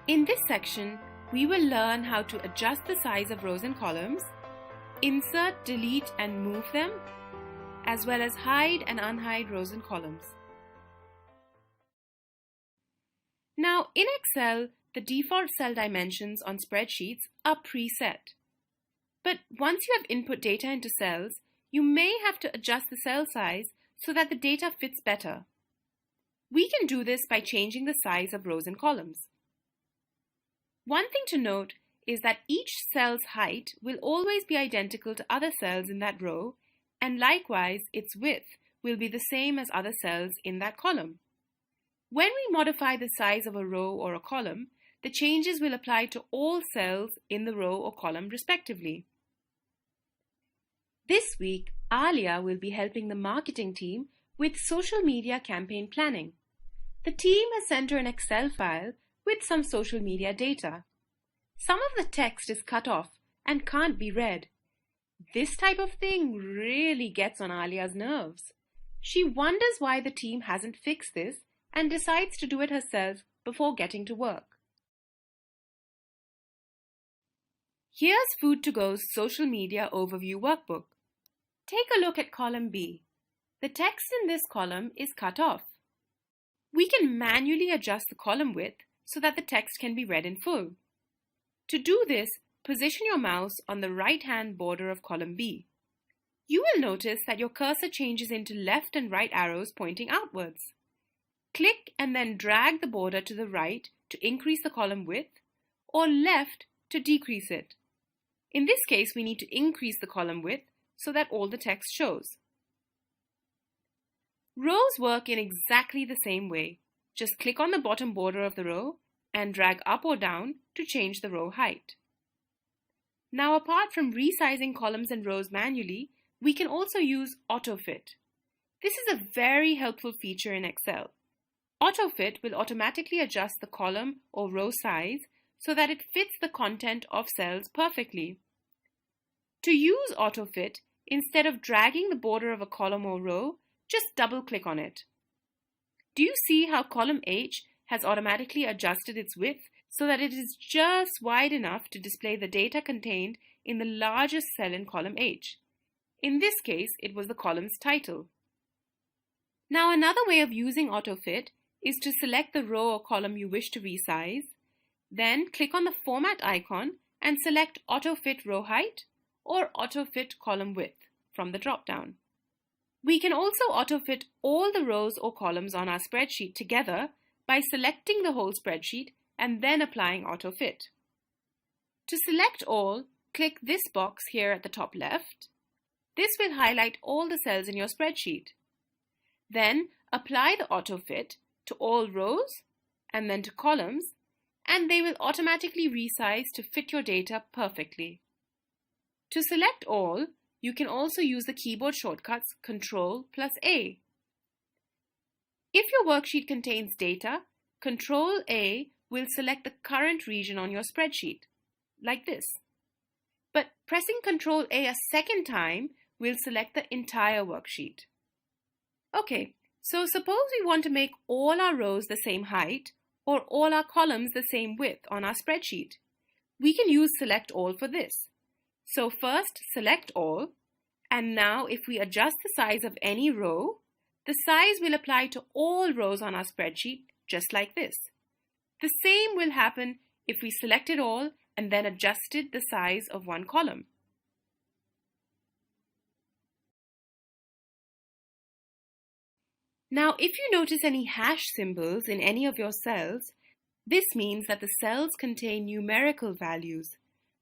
In this section, we will learn how to adjust the size of rows and columns, insert, delete, and move them, as well as hide and unhide rows and columns. Now, in Excel, the default cell dimensions on spreadsheets are preset. But once you have input data into cells, you may have to adjust the cell size so that the data fits better. We can do this by changing the size of rows and columns. One thing to note is that each cell's height will always be identical to other cells in that row, and likewise its width will be the same as other cells in that column. When we modify the size of a row or a column, the changes will apply to all cells in the row or column respectively. This week, Alia will be helping the marketing team with social media campaign planning. The team has sent her an Excel file with some social media data. Some of the text is cut off and can't be read. This type of thing really gets on Alia's nerves. She wonders why the team hasn't fixed this and decides to do it herself before getting to work. Here's Food to Go's Social Media Overview Workbook. Take a look at column B. The text in this column is cut off. We can manually adjust the column width so that the text can be read in full. To do this, position your mouse on the right-hand border of column B. You will notice that your cursor changes into left and right arrows pointing outwards. Click and then drag the border to the right to increase the column width, or left to decrease it. In this case, we need to increase the column width so that all the text shows. Rows work in exactly the same way. Just click on the bottom border of the row and drag up or down to change the row height. Now, apart from resizing columns and rows manually, we can also use Autofit. This is a very helpful feature in Excel. Autofit will automatically adjust the column or row size so that it fits the content of cells perfectly. To use Autofit, instead of dragging the border of a column or row, just double-click on it. Do you see how column H has automatically adjusted its width so that it is just wide enough to display the data contained in the largest cell in column H? In this case, it was the column's title. Now, another way of using Autofit is to select the row or column you wish to resize, then click on the Format icon and select Autofit Row Height or Autofit Column Width from the drop-down. We can also autofit all the rows or columns on our spreadsheet together by selecting the whole spreadsheet and then applying Autofit. To select all, click this box here at the top left. This will highlight all the cells in your spreadsheet. Then apply the Autofit to all rows and then to columns, and they will automatically resize to fit your data perfectly. To select all, you can also use the keyboard shortcuts Ctrl+A. If your worksheet contains data, Ctrl+A will select the current region on your spreadsheet, like this. But pressing Ctrl+A a second time will select the entire worksheet. Okay, so suppose we want to make all our rows the same height or all our columns the same width on our spreadsheet. We can use Select All for this. So first, select all, and now if we adjust the size of any row, the size will apply to all rows on our spreadsheet, just like this. The same will happen if we selected all and then adjusted the size of one column. Now, if you notice any hash symbols in any of your cells, this means that the cells contain numerical values.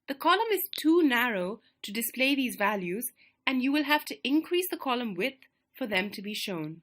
The column is too narrow to display these values, and you will have to increase the column width for them to be shown.